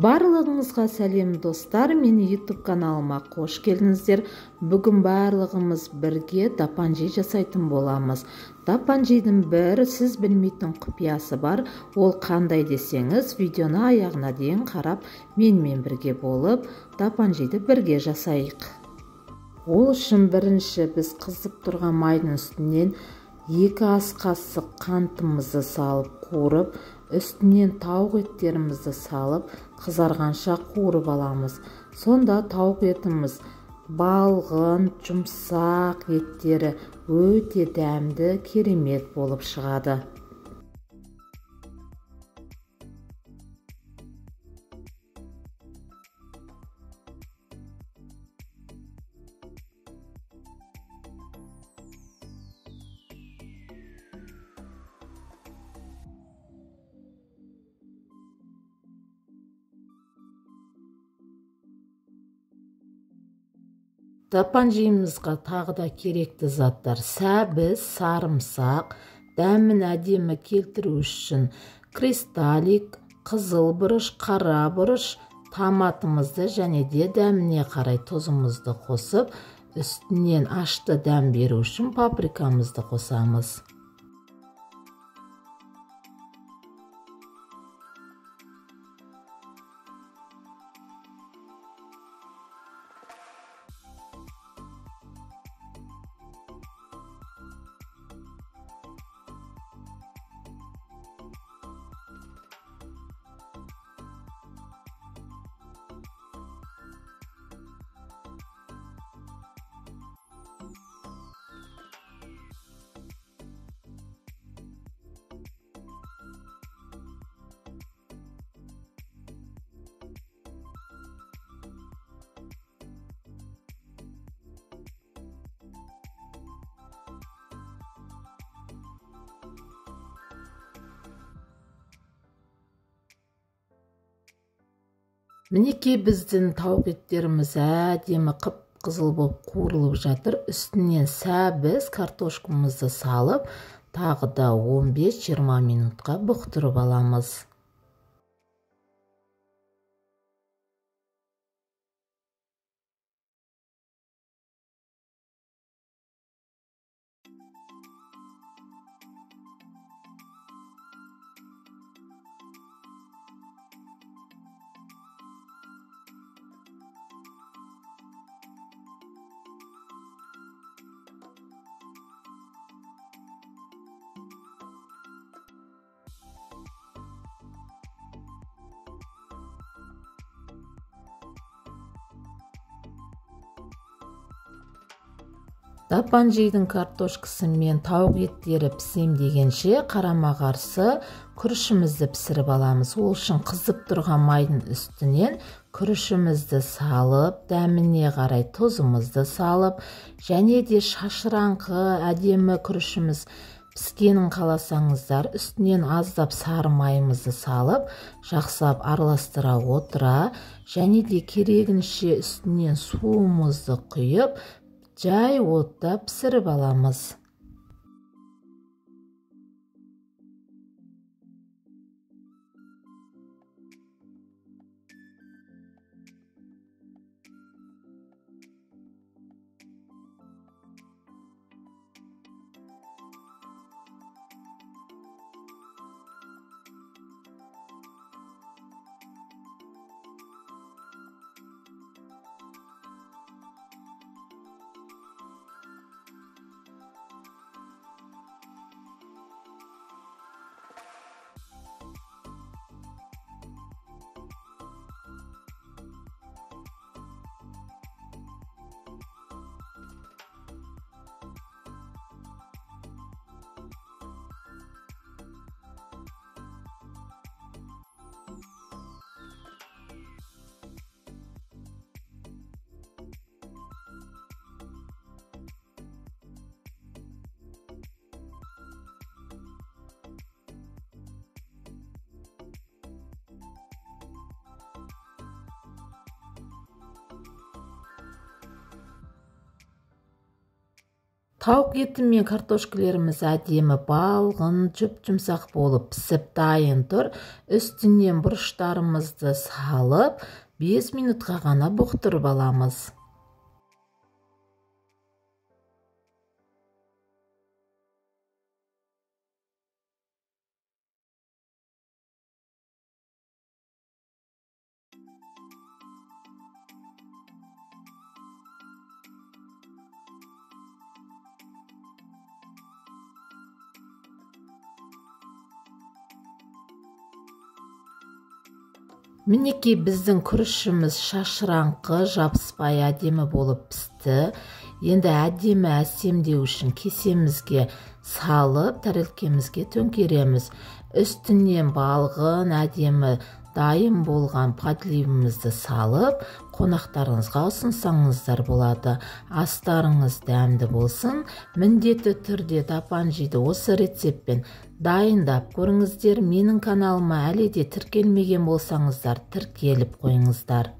Барлығыңызға сәлем достар, мені YouTube каналыма қош келдіңіздер. Бүгін барлығымыз бірге тапанжи жасайтын боламыз. Тапанжидің бір сіз білмейтін құпиясы бар. Ол қандай десеңіз, видеоны аяғына дейін қарап, менімен бірге болып, тапанжиді бірге жасайық. Ол үшін бірінші біз қызып тұрған майдың үстінен 2 ас қасық қантымызды салып қуырып, үстінен тауық еттерімізді салып, қызарғанша қуырып аламыз. Сонда тауық етіміз балғын, жұмсақ еттері өте дәмді, керемет болып шығады. Тапанжиымызға тағы да керекті заттар: сәбіз, сарымсақ, дәмін әдемі келтіру үшін кристаллик, қызыл бұрыш, қара бұрыш, томатымызды және де дәміне қарай тұзымызды қосып, үстінен ашты дәм беру үшін паприкамызды қосамыз. Мінекей біздің тауық еттеріміз әдемі қып-қызыл болып қуырылып жатыр. Үстінен сәбіз, картошкамызды салып, тағы да 15-20 минутқа бұқтырып аламыз. Тапанжидің картошкасы мен тауық еттері пісем дегенше қарама-қарсы күрішімізді пісіріп аламыз. Ол үшін қызып тұрған майдың үстінен күрішімізді салып, дәміне қарай тұзымызды салып, және де шашыраңқы әдемі күрішіміз піскенін қаласаңыздар, үстінен аздап сары майымызды салып, жақсылап араластыра отыра, және де керегінше үстінен суымызды құйып, жай отта пісіріп аламыз. Тауық еті мен картошкаларымыз әдемі балғын, жүп-жұмсақ болып пісіп дайын тұр. Үстінен бұрыштарымызды салып, 5 минутқа ғана бұқтырып аламыз. Мінекей біздің күрішіміз шашыраңқы, жабыспай әдемі болып пісті. Енді әдемі әсемдеу үшін кесемізге салып, тәрелкемізге төңкереміз. Үстінен балғын, әдемі дайын болған подливімізді салып, қонақтарыңызға ұсынсаңыздар болады. Астарыңыз дәмді болсын. Міндетті түрде тапанжиді осы рецептпен дайындап көріңіздер. Менің каналыма әлі де тіркелмеген болсаңыздар, тіркеліп қойыңыздар.